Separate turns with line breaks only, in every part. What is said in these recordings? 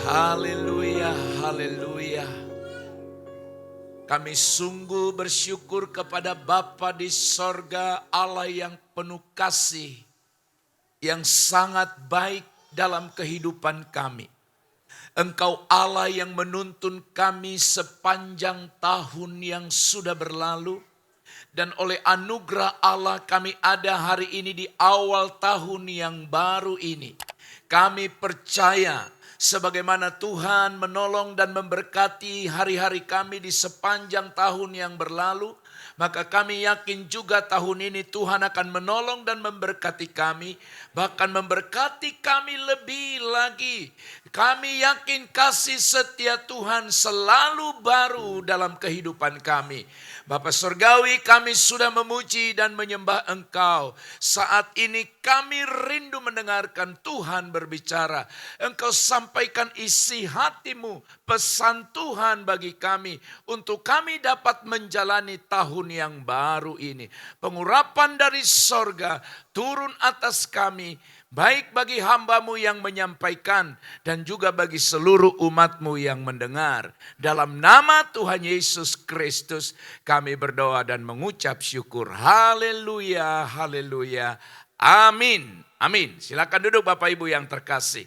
Haleluya, haleluya. Kami sungguh bersyukur kepada Bapa di sorga, Allah yang penuh kasih, yang sangat baik dalam kehidupan kami. Engkau Allah yang menuntun kami sepanjang tahun yang sudah berlalu. Dan oleh anugerah Allah kami ada hari ini di awal tahun yang baru ini. Kami percaya sebagaimana Tuhan menolong dan memberkati hari-hari kami di sepanjang tahun yang berlalu. Maka kami yakin juga tahun ini Tuhan akan menolong dan memberkati kami. Bahkan memberkati kami lebih lagi. Kami yakin kasih setia Tuhan selalu baru dalam kehidupan kami. Bapa Surgawi, kami sudah memuji dan menyembah Engkau. Saat ini kami rindu mendengarkan Tuhan berbicara. Engkau sampaikan isi hatimu, pesan Tuhan bagi kami. Untuk kami dapat menjalani tahun yang baru ini. Pengurapan dari sorga turun atas kami. Baik bagi hamba-Mu yang menyampaikan dan juga bagi seluruh umat-Mu yang mendengar. Dalam nama Tuhan Yesus Kristus kami berdoa dan mengucap syukur. Haleluya, haleluya, amin, amin. Silakan duduk Bapak Ibu yang terkasih.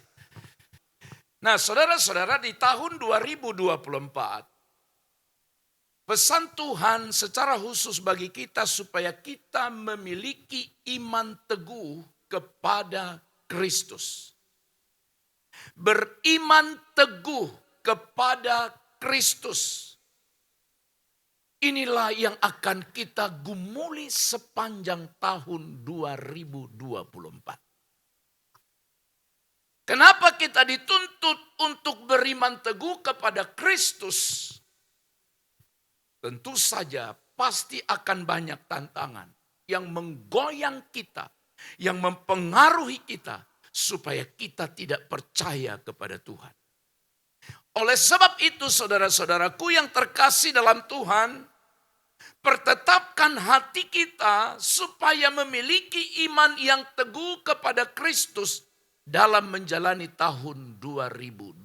Nah saudara-saudara, di tahun 2024, pesan Tuhan secara khusus bagi kita supaya kita memiliki iman teguh kepada Kristus. Beriman teguh kepada Kristus. Inilah yang akan kita gumuli sepanjang tahun 2024. Kenapa kita dituntut untuk beriman teguh kepada Kristus? Tentu saja pasti akan banyak tantangan yang menggoyang kita, yang mempengaruhi kita supaya kita tidak percaya kepada Tuhan. Oleh sebab itu saudara-saudaraku yang terkasih dalam Tuhan, pertetapkan hati kita supaya memiliki iman yang teguh kepada Kristus dalam menjalani tahun 2024.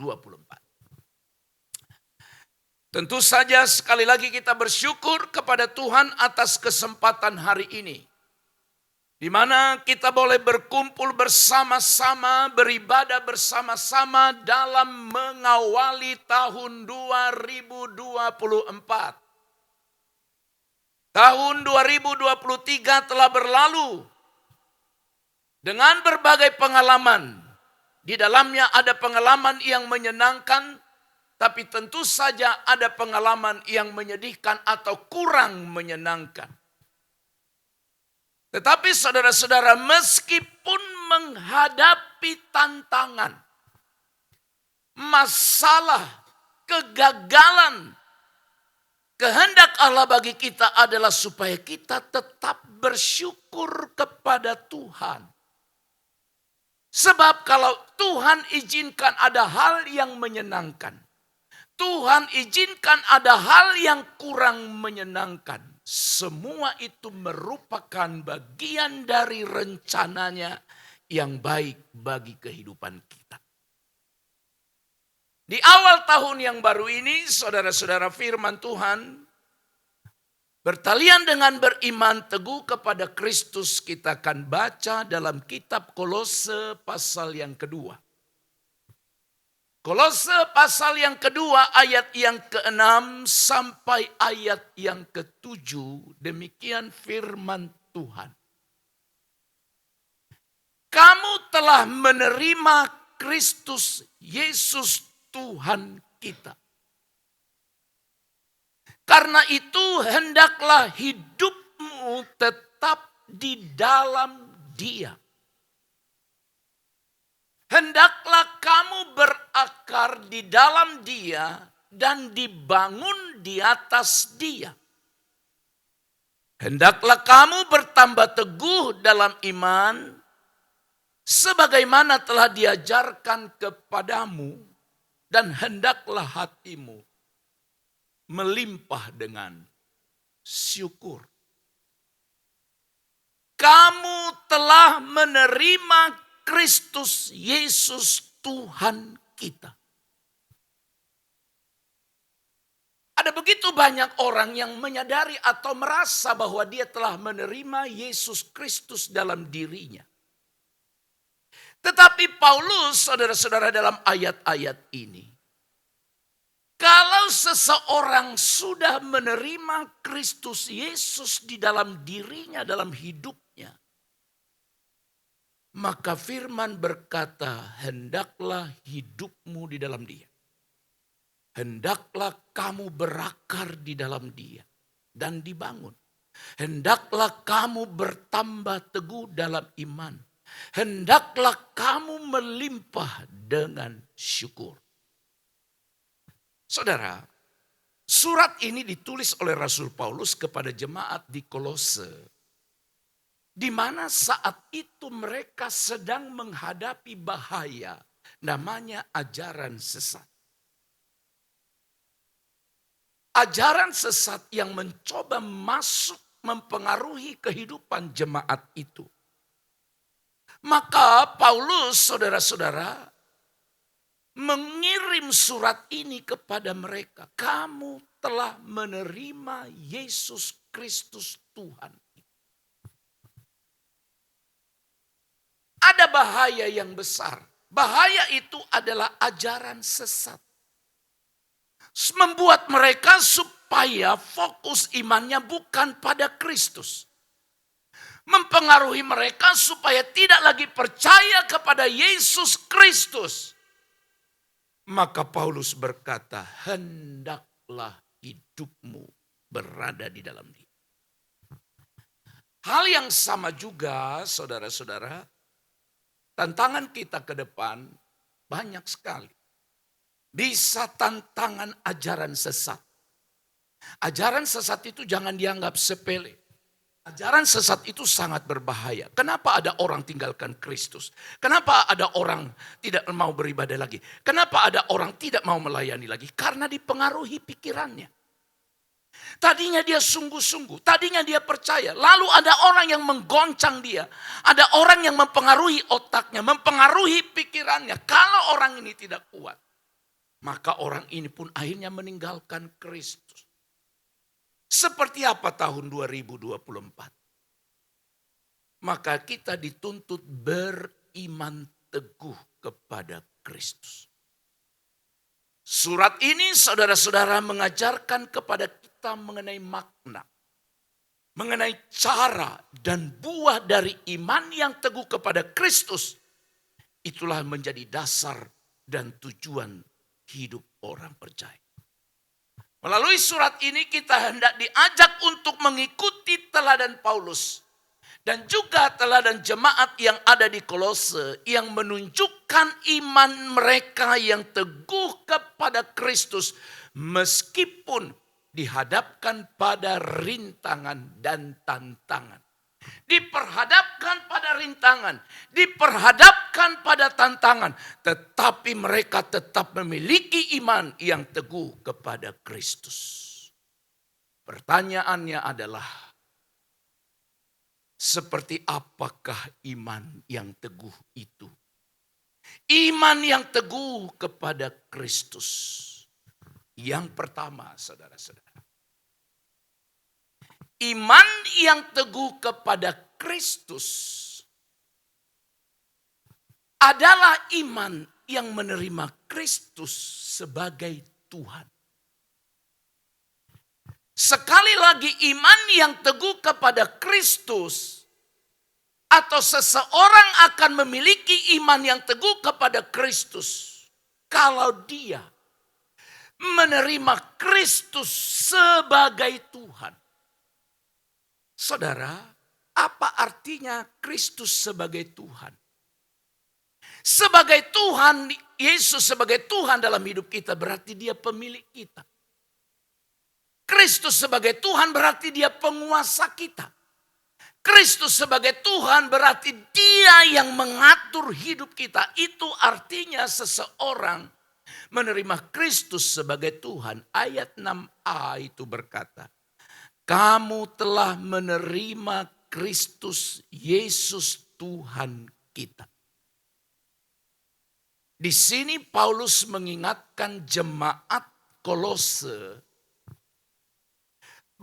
Tentu saja sekali lagi kita bersyukur kepada Tuhan atas kesempatan hari ini. Di mana kita boleh berkumpul bersama-sama, beribadah bersama-sama dalam mengawali tahun 2024. Tahun 2023 telah berlalu dengan berbagai pengalaman. Di dalamnya ada pengalaman yang menyenangkan, tapi tentu saja ada pengalaman yang menyedihkan atau kurang menyenangkan. Tetapi saudara-saudara, meskipun menghadapi tantangan, masalah, kegagalan, kehendak Allah bagi kita adalah supaya kita tetap bersyukur kepada Tuhan. Sebab kalau Tuhan izinkan ada hal yang menyenangkan, Tuhan izinkan ada hal yang kurang menyenangkan, semua itu merupakan bagian dari rencananya yang baik bagi kehidupan kita. Di awal tahun yang baru ini, saudara-saudara, firman Tuhan bertalian dengan beriman teguh kepada Kristus, kita akan baca dalam kitab Kolose pasal yang kedua. Kolose pasal yang kedua ayat yang ke-6 sampai ayat yang ke-7, demikian firman Tuhan. Kamu telah menerima Kristus Yesus Tuhan kita. Karena itu hendaklah hidupmu tetap di dalam Dia. Hendaklah kamu berakar di dalam Dia dan dibangun di atas Dia. Hendaklah kamu bertambah teguh dalam iman, sebagaimana telah diajarkan kepadamu, dan hendaklah hatimu melimpah dengan syukur. Kamu telah menerima Kristus Yesus Tuhan kita. Ada begitu banyak orang yang menyadari atau merasa bahwa dia telah menerima Yesus Kristus dalam dirinya. Tetapi Paulus, saudara-saudara, dalam ayat-ayat ini, kalau seseorang sudah menerima Kristus Yesus di dalam dirinya, dalam hidupnya, maka firman berkata, hendaklah hidupmu di dalam Dia. Hendaklah kamu berakar di dalam Dia dan dibangun. Hendaklah kamu bertambah teguh dalam iman. Hendaklah kamu melimpah dengan syukur. Saudara, surat ini ditulis oleh Rasul Paulus kepada jemaat di Kolose, di mana saat itu mereka sedang menghadapi bahaya namanya ajaran sesat. Ajaran sesat yang mencoba masuk mempengaruhi kehidupan jemaat itu. Maka Paulus, saudara-saudara, mengirim surat ini kepada mereka. Kamu telah menerima Yesus Kristus Tuhan. Ada bahaya yang besar. Bahaya itu adalah ajaran sesat. Membuat mereka supaya fokus imannya bukan pada Kristus. Mempengaruhi mereka supaya tidak lagi percaya kepada Yesus Kristus. Maka Paulus berkata, hendaklah hidupmu berada di dalam Dia. Hal yang sama juga, saudara-saudara, tantangan kita ke depan banyak sekali. Bisa tantangan ajaran sesat. Ajaran sesat itu jangan dianggap sepele. Ajaran sesat itu sangat berbahaya. Kenapa ada orang tinggalkan Kristus? Kenapa ada orang tidak mau beribadah lagi? Kenapa ada orang tidak mau melayani lagi? Karena dipengaruhi pikirannya. Tadinya dia sungguh-sungguh, tadinya dia percaya. Lalu ada orang yang menggoncang dia. Ada orang yang mempengaruhi otaknya, mempengaruhi pikirannya. Kalau orang ini tidak kuat, maka orang ini pun akhirnya meninggalkan Kristus. Seperti apa tahun 2024? Maka kita dituntut beriman teguh kepada Kristus. Surat ini saudara-saudara mengajarkan kepada kita mengenai makna. Mengenai cara dan buah dari iman yang teguh kepada Kristus. Itulah menjadi dasar dan tujuan hidup orang percaya. Melalui surat ini kita hendak diajak untuk mengikuti teladan Paulus. Dan juga teladan jemaat yang ada di Kolose. Yang menunjukkan iman mereka yang teguh kepada Kristus. Meskipun dihadapkan pada rintangan dan tantangan. Diperhadapkan pada rintangan, diperhadapkan pada tantangan, tetapi mereka tetap memiliki iman yang teguh kepada Kristus. Pertanyaannya adalah, seperti apakah iman yang teguh itu? Iman yang teguh kepada Kristus. Yang pertama, saudara-saudara. Iman yang teguh kepada Kristus adalah iman yang menerima Kristus sebagai Tuhan. Sekali lagi, iman yang teguh kepada Kristus atau seseorang akan memiliki iman yang teguh kepada Kristus kalau dia menerima Kristus sebagai Tuhan. Saudara, apa artinya Kristus sebagai Tuhan? Sebagai Tuhan, Yesus sebagai Tuhan dalam hidup kita berarti dia pemilik kita. Kristus sebagai Tuhan berarti dia penguasa kita. Kristus sebagai Tuhan berarti dia yang mengatur hidup kita. Itu artinya seseorang menerima Kristus sebagai Tuhan. Ayat 6a itu berkata, kamu telah menerima Kristus Yesus Tuhan kita. Di sini Paulus mengingatkan jemaat Kolose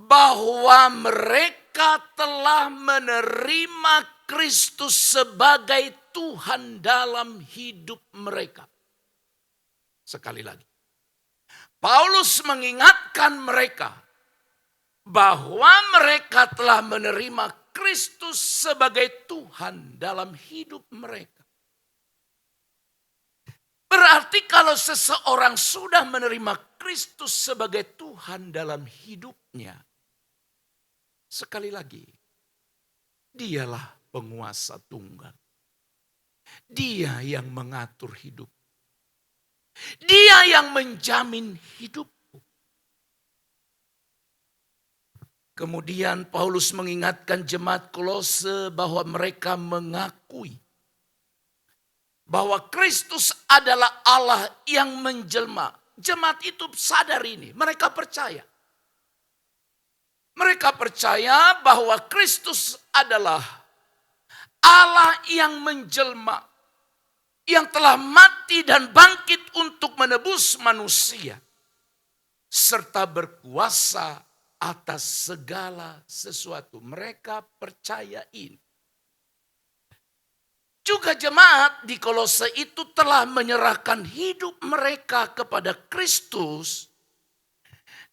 bahwa mereka telah menerima Kristus sebagai Tuhan dalam hidup mereka. Sekali lagi, Paulus mengingatkan mereka bahwa mereka telah menerima Kristus sebagai Tuhan dalam hidup mereka. Berarti kalau seseorang sudah menerima Kristus sebagai Tuhan dalam hidupnya, sekali lagi, dialah penguasa tunggal. Dia yang mengatur hidup. Dia yang menjamin hidupku. Kemudian Paulus mengingatkan jemaat Kolose bahwa mereka mengakui bahwa Kristus adalah Allah yang menjelma. Jemaat itu sadar ini, mereka percaya. Mereka percaya bahwa Kristus adalah Allah yang menjelma, yang telah mati dan bangkit untuk menebus manusia, serta berkuasa atas segala sesuatu. Mereka percaya ini. Juga jemaat di Kolose itu telah menyerahkan hidup mereka kepada Kristus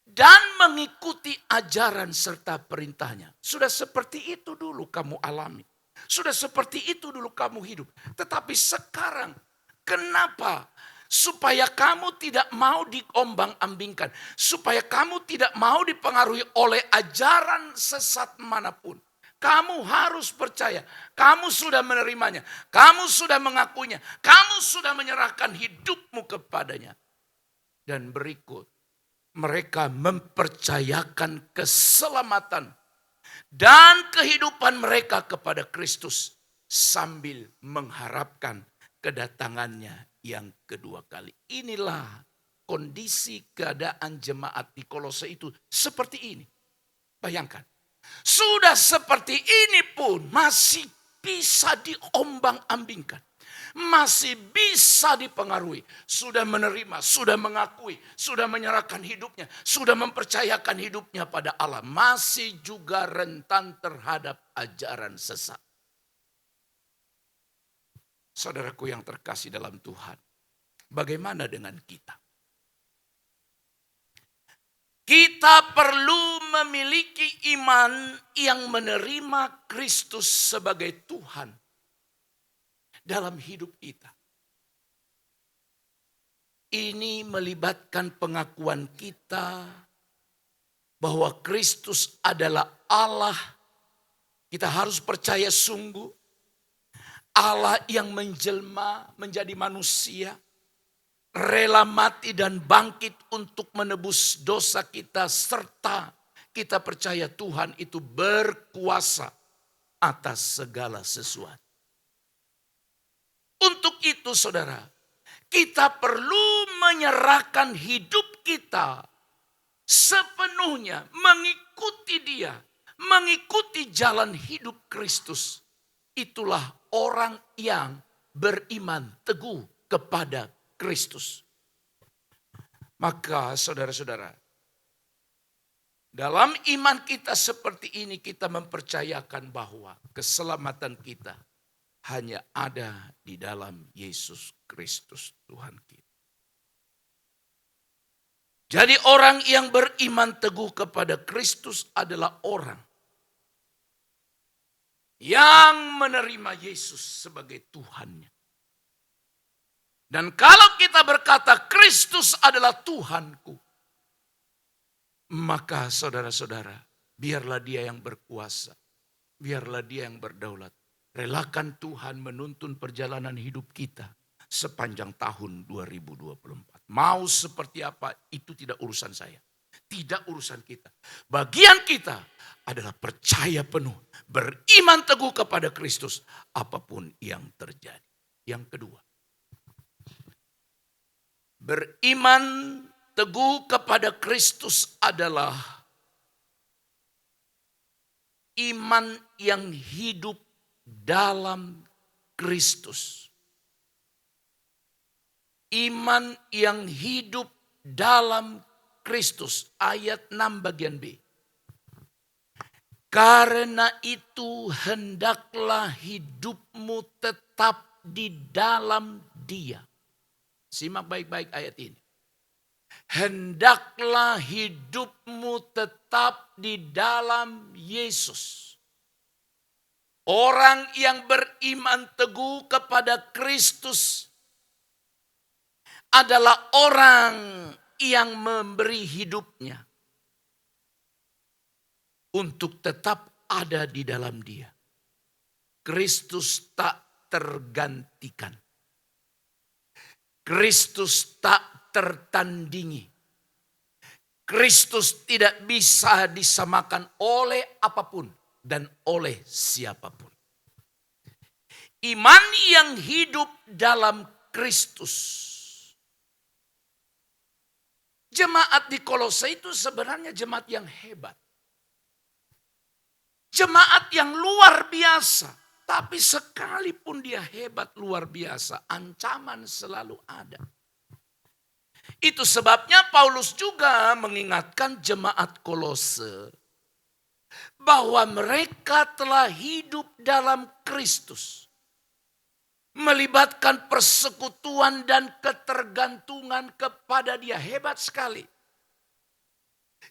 dan mengikuti ajaran serta perintahnya. Sudah seperti itu dulu kamu alami. Sudah seperti itu dulu kamu hidup. Tetapi sekarang kenapa? Supaya kamu tidak mau diombang-ambingkan. Supaya kamu tidak mau dipengaruhi oleh ajaran sesat manapun. Kamu harus percaya, kamu sudah menerimanya, kamu sudah mengakuinya, kamu sudah menyerahkan hidupmu kepadanya. Dan berikut, mereka mempercayakan keselamatan dan kehidupan mereka kepada Kristus sambil mengharapkan kedatangannya yang kedua kali. Inilah kondisi keadaan jemaat di Kolose itu seperti ini. Bayangkan. Sudah seperti ini pun masih bisa diombang-ambingkan. Masih bisa dipengaruhi. Sudah menerima, sudah mengakui, sudah menyerahkan hidupnya. Sudah mempercayakan hidupnya pada Allah. Masih juga rentan terhadap ajaran sesat. Saudaraku yang terkasih dalam Tuhan. Bagaimana dengan kita? Kita perlu memiliki iman yang menerima Kristus sebagai Tuhan dalam hidup kita. Ini melibatkan pengakuan kita bahwa Kristus adalah Allah. Kita harus percaya sungguh Allah yang menjelma menjadi manusia. Rela mati dan bangkit untuk menebus dosa kita. Serta kita percaya Tuhan itu berkuasa atas segala sesuatu. Untuk itu saudara, kita perlu menyerahkan hidup kita sepenuhnya mengikuti Dia. Mengikuti jalan hidup Kristus. Itulah orang yang beriman teguh kepada Kristus. Maka saudara-saudara, dalam iman kita seperti ini kita mempercayakan bahwa keselamatan kita hanya ada di dalam Yesus Kristus Tuhan kita. Jadi orang yang beriman teguh kepada Kristus adalah orang yang menerima Yesus sebagai Tuhannya. Dan kalau kita berkata Kristus adalah Tuhanku, maka saudara-saudara, biarlah Dia yang berkuasa, biarlah Dia yang berdaulat. Relakan Tuhan menuntun perjalanan hidup kita sepanjang tahun 2024. Mau seperti apa itu tidak urusan saya, tidak urusan kita. Bagian kita adalah percaya penuh, beriman teguh kepada Kristus apapun yang terjadi. Yang kedua, beriman teguh kepada Kristus adalah iman yang hidup dalam Kristus. Iman yang hidup dalam Kristus. Ayat 6 bagian B. Karena itu hendaklah hidupmu tetap di dalam Dia. Simak baik-baik ayat ini. Hendaklah hidupmu tetap di dalam Yesus. Orang yang beriman teguh kepada Kristus adalah orang yang memberi hidupnya untuk tetap ada di dalam Dia. Kristus tak tergantikan. Kristus tak tertandingi. Kristus tidak bisa disamakan oleh apapun dan oleh siapapun. Iman yang hidup dalam Kristus. Jemaat di Kolose itu sebenarnya jemaat yang hebat. Jemaat yang luar biasa. Tapi sekalipun dia hebat luar biasa, ancaman selalu ada. Itu sebabnya Paulus juga mengingatkan jemaat Kolose bahwa mereka telah hidup dalam Kristus. Melibatkan persekutuan dan ketergantungan kepada Dia. Hebat sekali.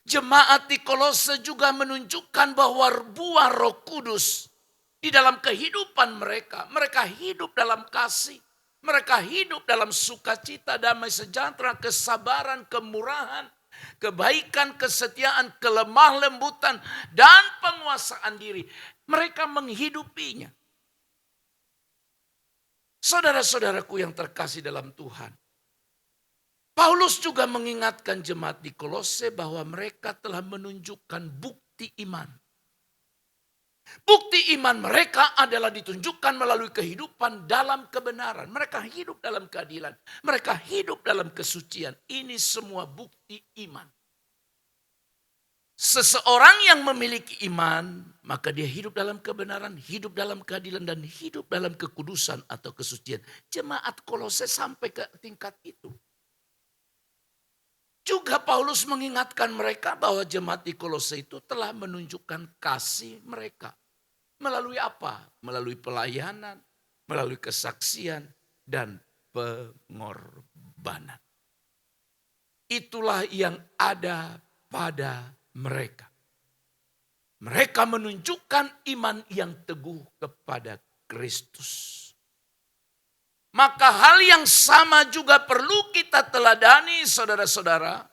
Jemaat di Kolose juga menunjukkan bahwa buah Roh Kudus di dalam kehidupan mereka. Mereka hidup dalam kasih. Mereka hidup dalam sukacita, damai sejahtera, kesabaran, kemurahan, kebaikan, kesetiaan, kelemah lembutan, dan penguasaan diri. Mereka menghidupinya. Saudara-saudaraku yang terkasih dalam Tuhan. Paulus juga mengingatkan jemaat di Kolose bahwa mereka telah menunjukkan bukti iman. Bukti iman mereka adalah ditunjukkan melalui kehidupan dalam kebenaran. Mereka hidup dalam keadilan. Mereka hidup dalam kesucian. Ini semua bukti iman. Seseorang yang memiliki iman, maka dia hidup dalam kebenaran, hidup dalam keadilan, dan hidup dalam kekudusan atau kesucian. Jemaat Kolose sampai ke tingkat itu. Juga Paulus mengingatkan mereka bahwa jemaat di Kolose itu telah menunjukkan kasih mereka. Melalui apa? Melalui pelayanan, melalui kesaksian, dan pengorbanan. Itulah yang ada pada mereka. Mereka menunjukkan iman yang teguh kepada Kristus. Maka hal yang sama juga perlu kita teladani saudara-saudara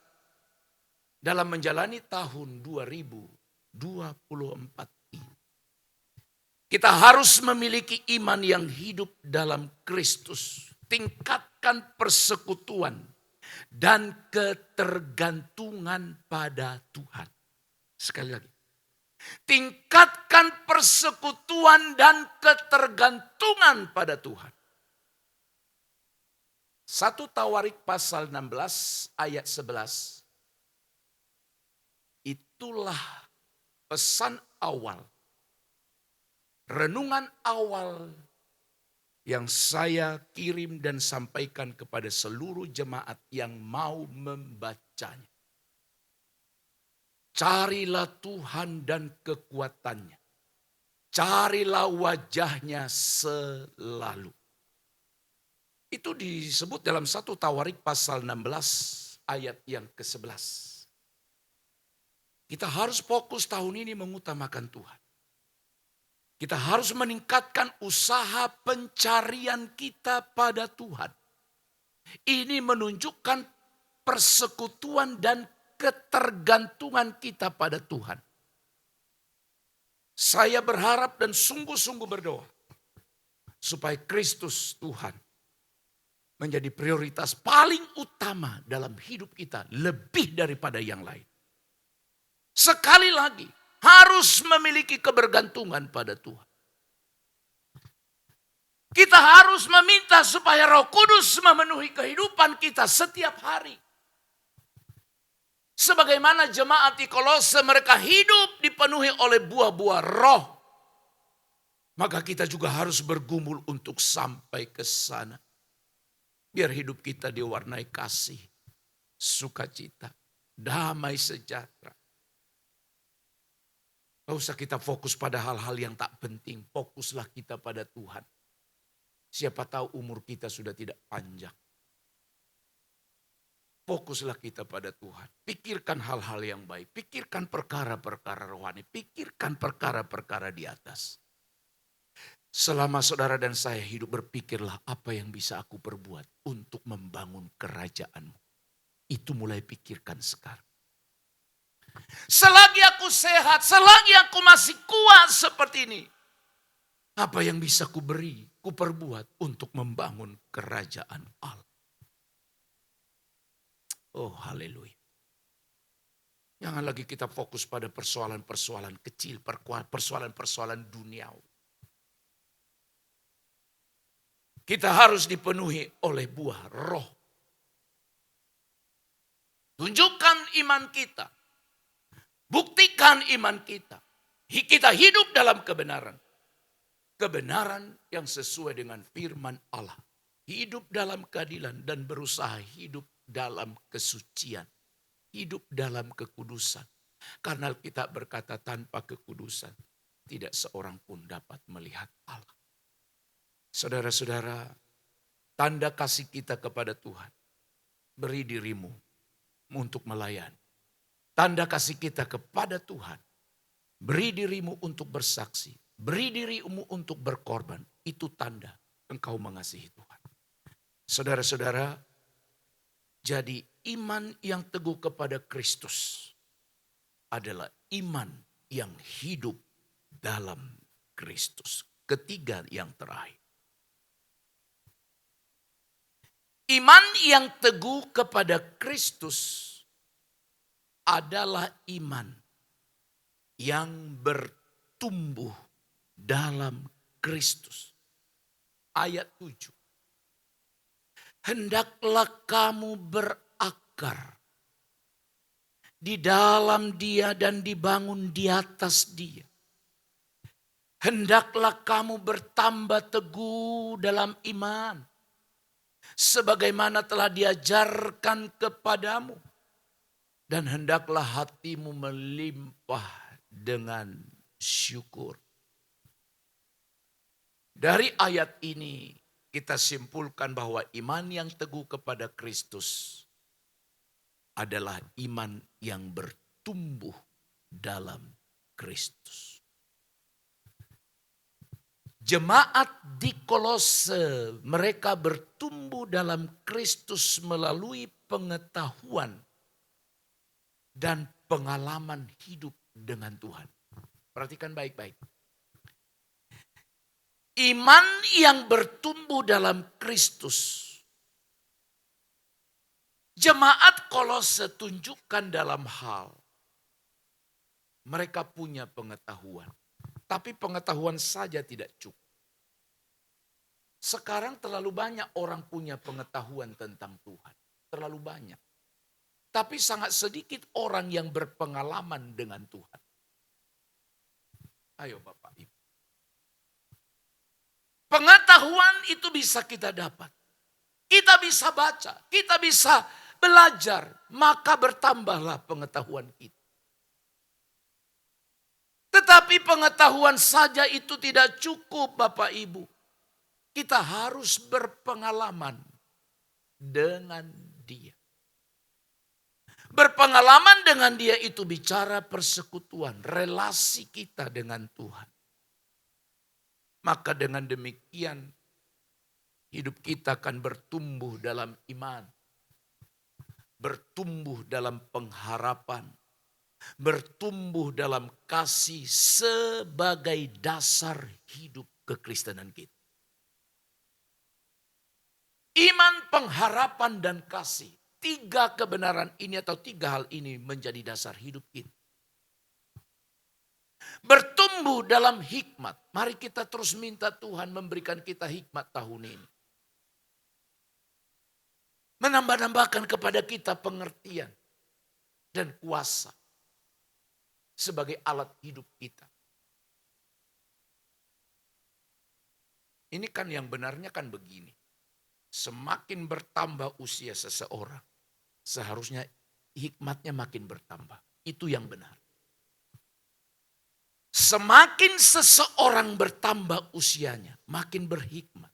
dalam menjalani tahun 2024 ini. Kita harus memiliki iman yang hidup dalam Kristus. Tingkatkan persekutuan dan ketergantungan pada Tuhan. Sekali lagi. Tingkatkan persekutuan dan ketergantungan pada Tuhan. 1 Tawarik pasal 16 ayat 11. Itulah pesan awal. Renungan awal yang saya kirim dan sampaikan kepada seluruh jemaat yang mau membacanya. Carilah Tuhan dan kekuatannya. Carilah wajahnya selalu. Itu disebut dalam 1 Tawarik pasal 16 ayat yang ke-11. Kita harus fokus tahun ini mengutamakan Tuhan. Kita harus meningkatkan usaha pencarian kita pada Tuhan. Ini menunjukkan persekutuan dan ketergantungan kita pada Tuhan. Saya berharap dan sungguh-sungguh berdoa supaya Kristus Tuhan menjadi prioritas paling utama dalam hidup kita lebih daripada yang lain. Sekali lagi, harus memiliki kebergantungan pada Tuhan. Kita harus meminta supaya Roh Kudus memenuhi kehidupan kita setiap hari. Sebagaimana jemaat di Kolose mereka hidup dipenuhi oleh buah-buah roh. Maka kita juga harus bergumul untuk sampai ke sana. Biar hidup kita diwarnai kasih, sukacita, damai sejahtera. Gak usah kita fokus pada hal-hal yang tak penting. Fokuslah kita pada Tuhan. Siapa tahu umur kita sudah tidak panjang. Fokuslah kita pada Tuhan. Pikirkan hal-hal yang baik. Pikirkan perkara-perkara rohani. Pikirkan perkara-perkara di atas. Selama saudara dan saya hidup, berpikirlah apa yang bisa aku perbuat untuk membangun kerajaan-Mu. Itu mulai pikirkan sekarang. Selagi aku sehat, selagi aku masih kuat seperti ini, apa yang bisa ku beri, ku perbuat untuk membangun kerajaan Allah. Oh haleluya. Jangan lagi kita fokus pada persoalan-persoalan kecil, persoalan-persoalan duniawi. Kita harus dipenuhi oleh buah roh. Tunjukkan iman kita. Buktikan iman kita. Kita hidup dalam kebenaran. Kebenaran yang sesuai dengan firman Allah. Hidup dalam keadilan dan berusaha hidup dalam kesucian. Hidup dalam kekudusan. Karena kita berkata tanpa kekudusan tidak seorang pun dapat melihat Allah. Saudara-saudara, tanda kasih kita kepada Tuhan. Beri dirimu untuk melayani. Tanda kasih kita kepada Tuhan. Beri dirimu untuk bersaksi. Beri dirimu untuk berkorban. Itu tanda engkau mengasihi Tuhan. Saudara-saudara, jadi iman yang teguh kepada Kristus adalah iman yang hidup dalam Kristus. Ketiga yang terakhir. Iman yang teguh kepada Kristus adalah iman yang bertumbuh dalam Kristus. Ayat 7. Hendaklah kamu berakar di dalam Dia dan dibangun di atas Dia. Hendaklah kamu bertambah teguh dalam iman, sebagaimana telah diajarkan kepadamu. Dan hendaklah hatimu melimpah dengan syukur. Dari ayat ini kita simpulkan bahwa iman yang teguh kepada Kristus adalah iman yang bertumbuh dalam Kristus. Jemaat di Kolose, mereka bertumbuh dalam Kristus melalui pengetahuan dan pengalaman hidup dengan Tuhan. Perhatikan baik-baik. Iman yang bertumbuh dalam Kristus. Jemaat Kolose tunjukkan dalam hal mereka punya pengetahuan. Tapi pengetahuan saja tidak cukup. Sekarang terlalu banyak orang punya pengetahuan tentang Tuhan. Terlalu banyak. Tapi sangat sedikit orang yang berpengalaman dengan Tuhan. Ayo Bapak Ibu. Pengetahuan itu bisa kita dapat. Kita bisa baca, kita bisa belajar. Maka bertambahlah pengetahuan kita. Tetapi pengetahuan saja itu tidak cukup Bapak Ibu. Kita harus berpengalaman dengan Dia. Berpengalaman dengan Dia itu bicara persekutuan, relasi kita dengan Tuhan. Maka dengan demikian hidup kita akan bertumbuh dalam iman. Bertumbuh dalam pengharapan. Bertumbuh dalam kasih sebagai dasar hidup kekristenan kita. Iman, pengharapan, dan kasih. 3 kebenaran ini atau 3 hal ini menjadi dasar hidup kita. Bertumbuh dalam hikmat. Mari kita terus minta Tuhan memberikan kita hikmat tahun ini. Menambah-nambahkan kepada kita pengertian dan kuasa sebagai alat hidup kita. Ini kan yang benarnya kan begini. Semakin bertambah usia seseorang, seharusnya hikmatnya makin bertambah. Itu yang benar. Semakin seseorang bertambah usianya, makin berhikmat.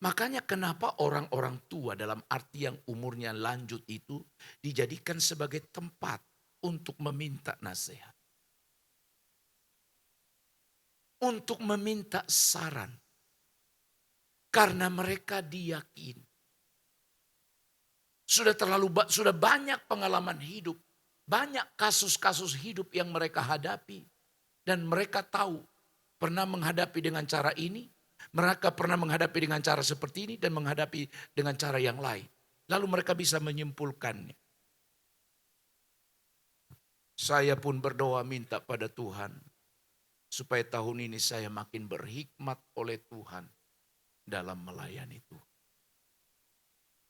Makanya kenapa orang-orang tua dalam arti yang umurnya lanjut itu dijadikan sebagai tempat untuk meminta nasihat. Untuk meminta saran. Karena mereka diyakini. Sudah banyak pengalaman hidup. Banyak kasus-kasus hidup yang mereka hadapi. Dan mereka tahu pernah menghadapi dengan cara ini. Mereka pernah menghadapi dengan cara seperti ini dan menghadapi dengan cara yang lain. Lalu mereka bisa menyimpulkannya. Saya pun berdoa minta pada Tuhan. Supaya tahun ini saya makin berhikmat oleh Tuhan dalam melayani Tuhan.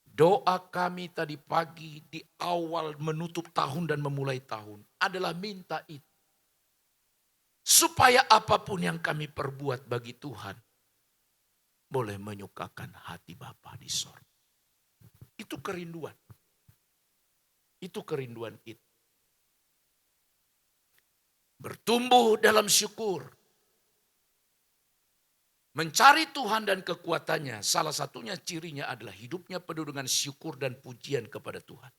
Doa kami tadi pagi di awal menutup tahun dan memulai tahun adalah minta itu. Supaya apapun yang kami perbuat bagi Tuhan boleh menyukakan hati Bapa di sorga. Itu kerinduan. Itu kerinduan kita. Bertumbuh dalam syukur. Mencari Tuhan dan kekuatannya, salah satunya cirinya adalah hidupnya penuh dengan syukur dan pujian kepada Tuhan.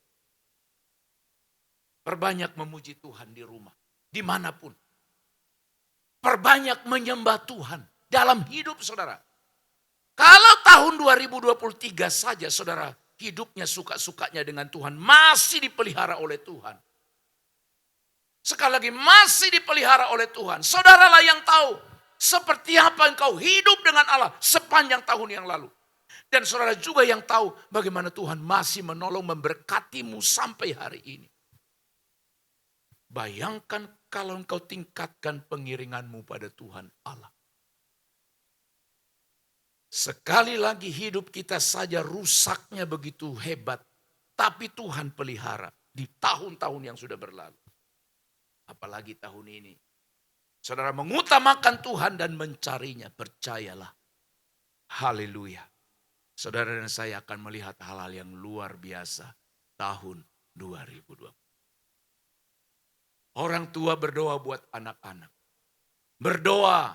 Perbanyak memuji Tuhan di rumah, dimanapun. Perbanyak menyembah Tuhan dalam hidup saudara. Kalau tahun 2023 saja saudara hidupnya suka-sukanya dengan Tuhan, masih dipelihara oleh Tuhan. Sekali lagi masih dipelihara oleh Tuhan. Saudaralah yang tahu seperti apa engkau hidup dengan Allah sepanjang tahun yang lalu. Dan saudara juga yang tahu bagaimana Tuhan masih menolong memberkatimu sampai hari ini. Bayangkan kalau engkau tingkatkan pengiringanmu pada Tuhan Allah. Sekali lagi hidup kita saja rusaknya begitu hebat. Tapi Tuhan pelihara di tahun-tahun yang sudah berlalu. Apalagi tahun ini. Saudara mengutamakan Tuhan dan mencarinya. Percayalah. Haleluya. Saudara dan saya akan melihat hal-hal yang luar biasa. Tahun 2020. Orang tua berdoa buat anak-anak. Berdoa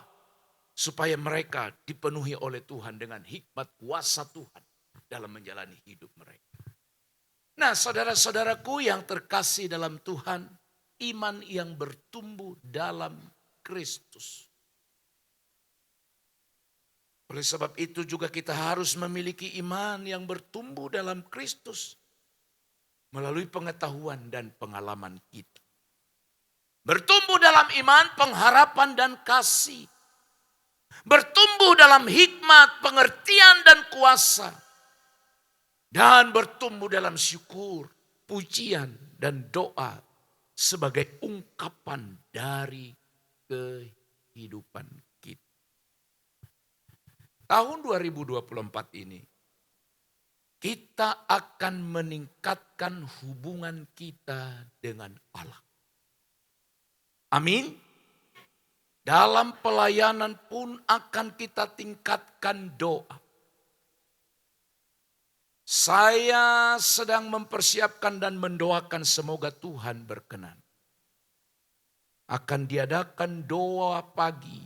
supaya mereka dipenuhi oleh Tuhan dengan hikmat kuasa Tuhan dalam menjalani hidup mereka. Nah saudara-saudaraku yang terkasih dalam Tuhan, iman yang bertumbuh dalam Kristus. Oleh sebab itu juga kita harus memiliki iman yang bertumbuh dalam Kristus melalui pengetahuan dan pengalaman kita. Bertumbuh dalam iman, pengharapan dan kasih. Bertumbuh dalam hikmat, pengertian dan kuasa. Dan bertumbuh dalam syukur, pujian dan doa sebagai ungkapan dari kehidupan kita. Tahun 2024 ini kita akan meningkatkan hubungan kita dengan Allah. Amin. Dalam pelayanan pun akan kita tingkatkan doa. Saya sedang mempersiapkan dan mendoakan semoga Tuhan berkenan. Akan diadakan doa pagi.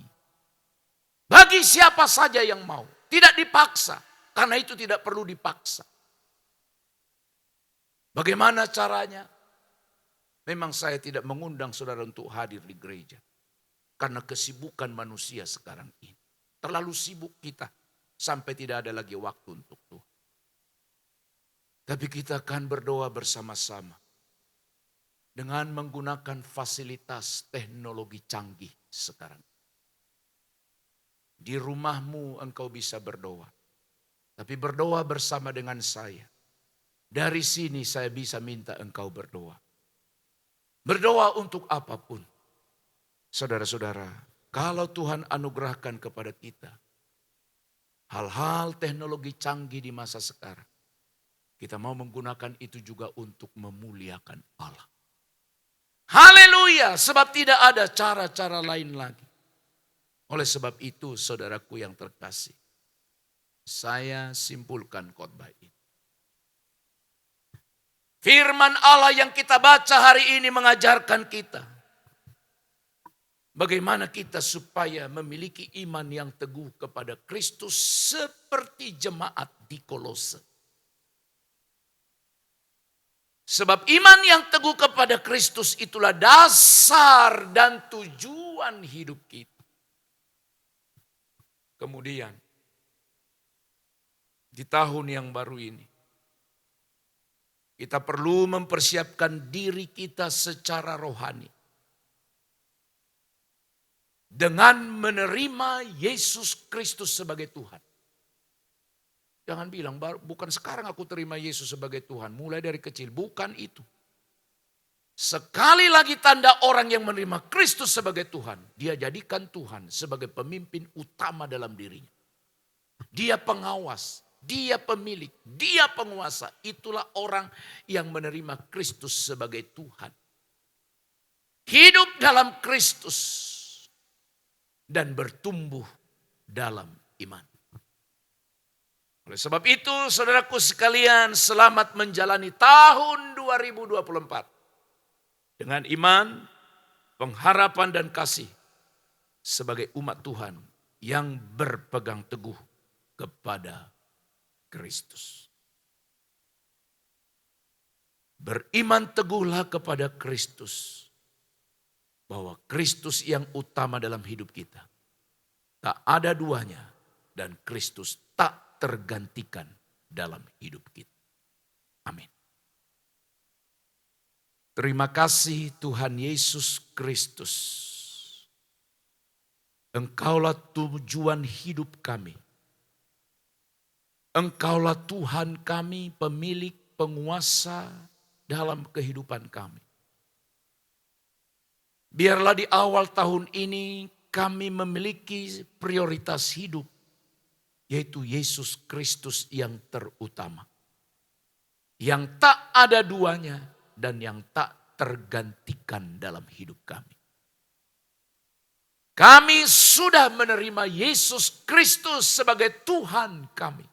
Bagi siapa saja yang mau. Tidak dipaksa. Karena itu tidak perlu dipaksa. Bagaimana caranya? Memang saya tidak mengundang saudara untuk hadir di gereja. Karena kesibukan manusia sekarang ini. Terlalu sibuk kita. Sampai tidak ada lagi waktu untuk Tuhan. Tapi kita akan berdoa bersama-sama. Dengan menggunakan fasilitas teknologi canggih sekarang. Di rumahmu engkau bisa berdoa. Tapi berdoa bersama dengan saya. Dari sini saya bisa minta engkau berdoa. Berdoa untuk apapun. Saudara-saudara, kalau Tuhan anugerahkan kepada kita hal-hal teknologi canggih di masa sekarang, kita mau menggunakan itu juga untuk memuliakan Allah. Haleluya, sebab tidak ada cara-cara lain lagi. Oleh sebab itu, saudaraku yang terkasih, saya simpulkan khotbah ini. Firman Allah yang kita baca hari ini mengajarkan kita Bagaimana kita supaya memiliki iman yang teguh kepada Kristus seperti jemaat di Kolose. Sebab iman yang teguh kepada Kristus itulah dasar dan tujuan hidup kita. Kemudian, di tahun yang baru ini, kita perlu mempersiapkan diri kita secara rohani. Dengan menerima Yesus Kristus sebagai Tuhan. Jangan bilang, bukan sekarang aku terima Yesus sebagai Tuhan. Mulai dari kecil, bukan itu. Sekali lagi tanda orang yang menerima Kristus sebagai Tuhan. Dia jadikan Tuhan sebagai pemimpin utama dalam dirinya. Dia pengawas, dia pemilik, dia penguasa. Itulah orang yang menerima Kristus sebagai Tuhan. Hidup dalam Kristus. Dan bertumbuh dalam iman. Oleh sebab itu, saudaraku sekalian, selamat menjalani tahun 2024. Dengan iman, pengharapan dan kasih sebagai umat Tuhan yang berpegang teguh kepada Kristus. Beriman teguhlah kepada Kristus. Bahwa Kristus yang utama dalam hidup kita. Tak ada duanya dan Kristus tak tergantikan dalam hidup kita. Amin. Terima kasih Tuhan Yesus Kristus. Engkaulah tujuan hidup kami. Engkaulah Tuhan kami, pemilik, penguasa dalam kehidupan kami. Biarlah di awal tahun ini kami memiliki prioritas hidup, yaitu Yesus Kristus yang terutama. Yang tak ada duanya dan yang tak tergantikan dalam hidup kami. Kami sudah menerima Yesus Kristus sebagai Tuhan kami.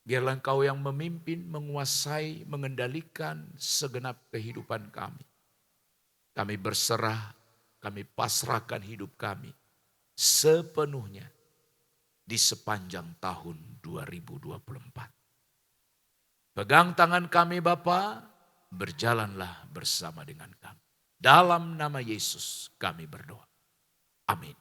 Biarlah Engkau yang memimpin, menguasai, mengendalikan segenap kehidupan kami. Kami berserah, kami pasrahkan hidup kami sepenuhnya di sepanjang tahun 2024. Pegang tangan kami Bapa, berjalanlah bersama dengan kami. Dalam nama Yesus kami berdoa. Amin.